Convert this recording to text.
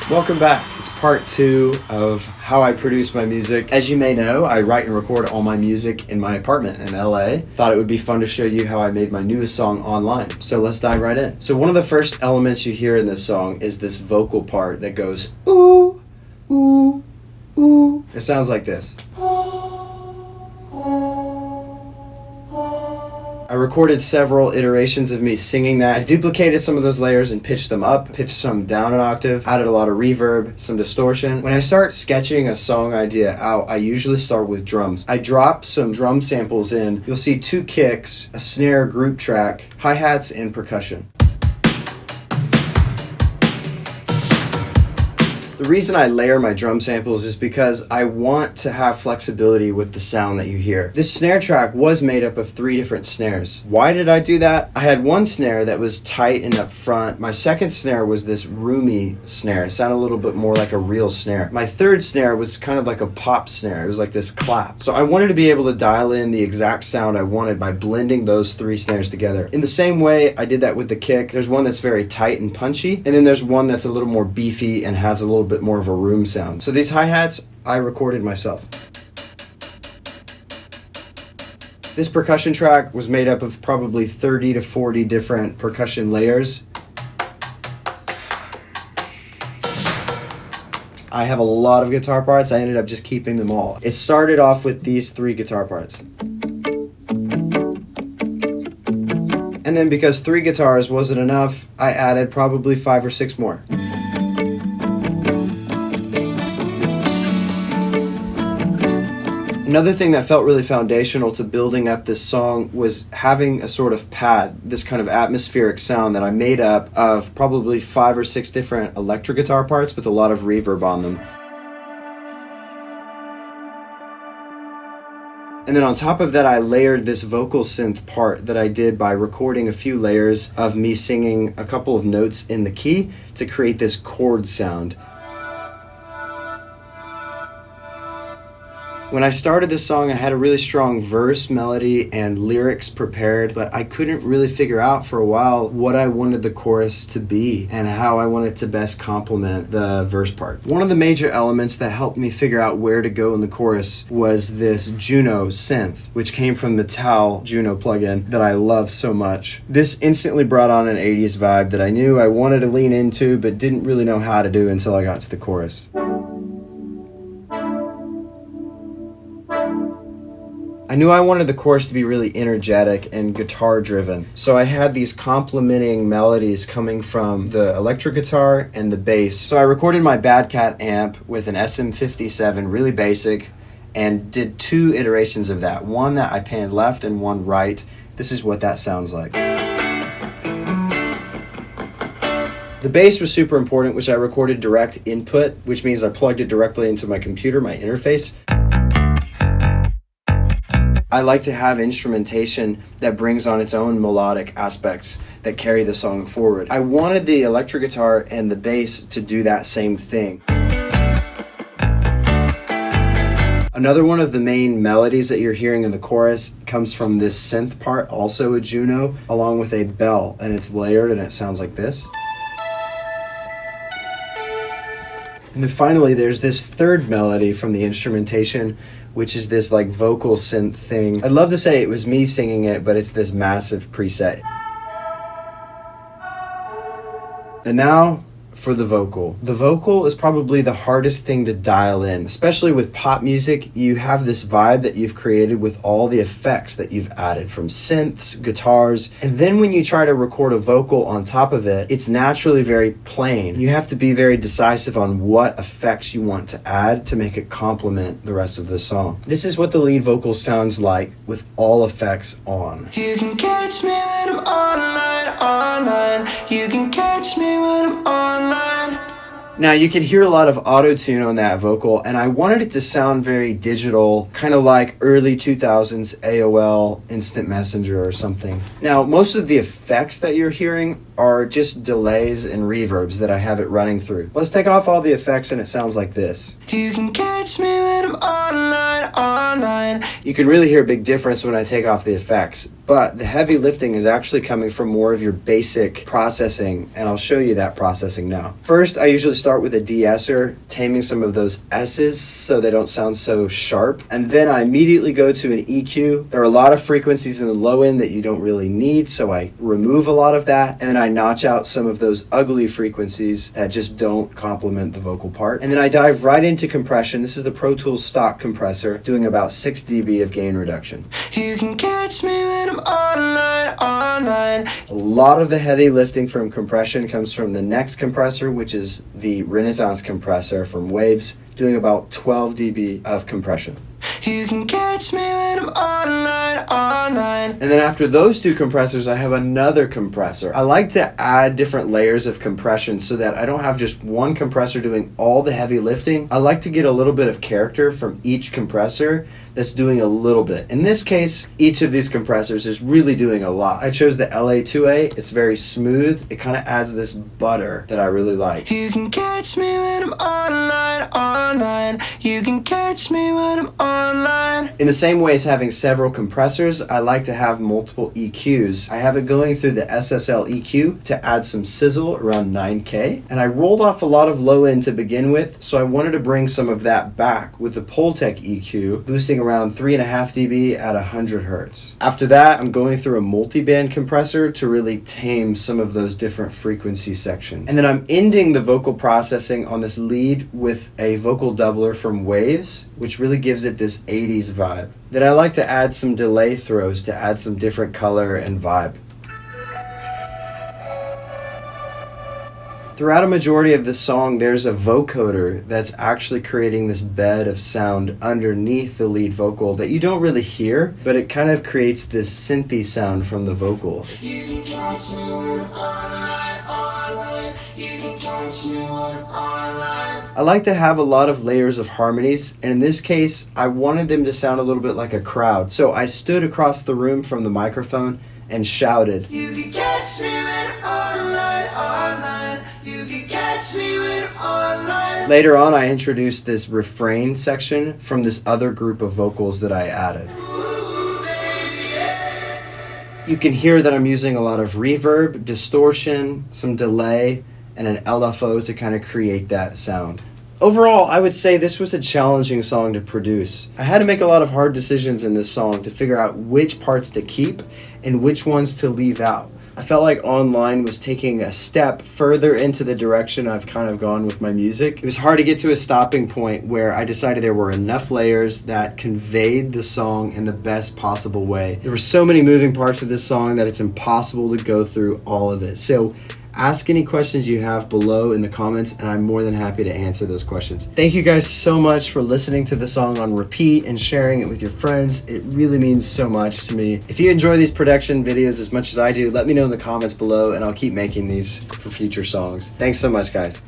Welcome back. It's part 2 of how I produce my music. As you may know, I write and record all my music in my apartment in LA. Thought it would be fun to show you how I made my newest song online. So let's dive right in. So one of the first elements you hear in this song is this vocal part that goes ooh, ooh, ooh. It sounds like this. I recorded several iterations of me singing that. I duplicated some of those layers and pitched them up, pitched some down an octave, added a lot of reverb, some distortion. When I start sketching a song idea out, I usually start with drums. I drop some drum samples in. You'll see 2 kicks, a snare group track, hi-hats, and percussion. The reason I layer my drum samples is because I want to have flexibility with the sound that you hear. This snare track was made up of 3 different snares. Why did I do that? I had one snare that was tight and up front. My second snare was this roomy snare. It sounded a little bit more like a real snare. My third snare was kind of like a pop snare. It was like this clap. So I wanted to be able to dial in the exact sound I wanted by blending those 3 snares together. In the same way I did that with the kick. There's one that's very tight and punchy, and then there's one that's a little more beefy and has a little bit more of a room sound. So these hi-hats I recorded myself. This percussion track was made up of probably 30 to 40 different percussion layers. I have a lot of guitar parts. I ended up just keeping them all. It started off with these 3 guitar parts. And then because 3 guitars wasn't enough, I added probably 5 or 6 more. Another thing that felt really foundational to building up this song was having a sort of pad, this kind of atmospheric sound that I made up of probably 5 or 6 different electric guitar parts with a lot of reverb on them. And then on top of that, I layered this vocal synth part that I did by recording a few layers of me singing a couple of notes in the key to create this chord sound. When I started this song, I had a really strong verse, melody, and lyrics prepared, but I couldn't really figure out for a while what I wanted the chorus to be and how I wanted to best complement the verse part. One of the major elements that helped me figure out where to go in the chorus was this Juno synth, which came from the Tal Juno plugin that I love so much. This instantly brought on an 80s vibe that I knew I wanted to lean into, but didn't really know how to do until I got to the chorus. I knew I wanted the chorus to be really energetic and guitar driven, so I had these complementing melodies coming from the electric guitar and the bass. So I recorded my Bad Cat amp with an SM57, really basic, and did 2 iterations of that. One that I panned left and one right. This is what that sounds like. The bass was super important, which I recorded direct input, which means I plugged it directly into my computer, my interface. I like to have instrumentation that brings on its own melodic aspects that carry the song forward. I wanted the electric guitar and the bass to do that same thing. Another one of the main melodies that you're hearing in the chorus comes from this synth part, also a Juno, along with a bell, and it's layered and it sounds like this. And then finally, there's this third melody from the instrumentation, which is this like vocal synth thing. I'd love to say it was me singing it, but it's this massive preset. And now for the vocal. The vocal is probably the hardest thing to dial in, especially with pop music. You have this vibe that you've created with all the effects that you've added from synths, guitars, and then when you try to record a vocal on top of it, it's naturally very plain. You have to be very decisive on what effects you want to add to make it complement the rest of the song. This is what the lead vocal sounds like with all effects on. You can catch me when I'm online. You can catch me when I'm online. Now you can hear a lot of auto-tune on that vocal, and I wanted it to sound very digital, kind of like early 2000s AOL Instant Messenger or something. Now most of the effects that you're hearing are just delays and reverbs that I have it running through. Let's take off all the effects and it sounds like this. You can catch catch me when I'm online, online. You can really hear a big difference when I take off the effects, but the heavy lifting is actually coming from more of your basic processing, and I'll show you that processing now. First, I usually start with a de-esser, taming some of those S's so they don't sound so sharp, and then I immediately go to an EQ. There are a lot of frequencies in the low end that you don't really need, so I remove a lot of that, and then I notch out some of those ugly frequencies that just don't complement the vocal part. And then I dive right into compression. This is the Pro Tools stock compressor, doing about 6 dB of gain reduction. You can catch me when I'm online, online. A lot of the heavy lifting from compression comes from the next compressor, which is the Renaissance compressor from Waves, doing about 12 dB of compression. You can catch me when I'm online, online. And then after those two compressors, I have another compressor. I like to add different layers of compression so that I don't have just one compressor doing all the heavy lifting. I like to get a little bit of character from each compressor that's doing a little bit. In this case, each of these compressors is really doing a lot. I chose the LA2A. It's very smooth. It kind of adds this butter that I really like. You can catch me when I'm online, online. You can catch me when I'm online. In the same way as having several compressors, I like to have multiple EQs. I have it going through the SSL EQ to add some sizzle around 9K. And I rolled off a lot of low end to begin with, so I wanted to bring some of that back with the Pultec EQ, boosting around 3.5 dB at 100 Hertz. After that, I'm going through a multi-band compressor to really tame some of those different frequency sections. And then I'm ending the vocal processing on this lead with a vocal doubler from Waves, which really gives it this 80s vibe. Then I like to add some delay throws to add some different color and vibe. Throughout a majority of this song, there's a vocoder that's actually creating this bed of sound underneath the lead vocal that you don't really hear, but it kind of creates this synthy sound from the vocal. You can catch me when I'm online, online. You can catch me when I'm online. I like to have a lot of layers of harmonies, and in this case, I wanted them to sound a little bit like a crowd. So I stood across the room from the microphone and shouted. You can catch me when I'm online, online. You can catch me when I'm online. Later on, I introduced this refrain section from this other group of vocals that I added. Ooh, baby, yeah. You can hear that I'm using a lot of reverb, distortion, some delay, and an LFO to kind of create that sound. Overall, I would say this was a challenging song to produce. I had to make a lot of hard decisions in this song to figure out which parts to keep and which ones to leave out. I felt like Online was taking a step further into the direction I've kind of gone with my music. It was hard to get to a stopping point where I decided there were enough layers that conveyed the song in the best possible way. There were so many moving parts of this song that it's impossible to go through all of it. So ask any questions you have below in the comments, and I'm more than happy to answer those questions. Thank you guys so much for listening to the song on repeat and sharing it with your friends. It really means so much to me. If you enjoy these production videos as much as I do, let me know in the comments below, and I'll keep making these for future songs. Thanks so much, guys.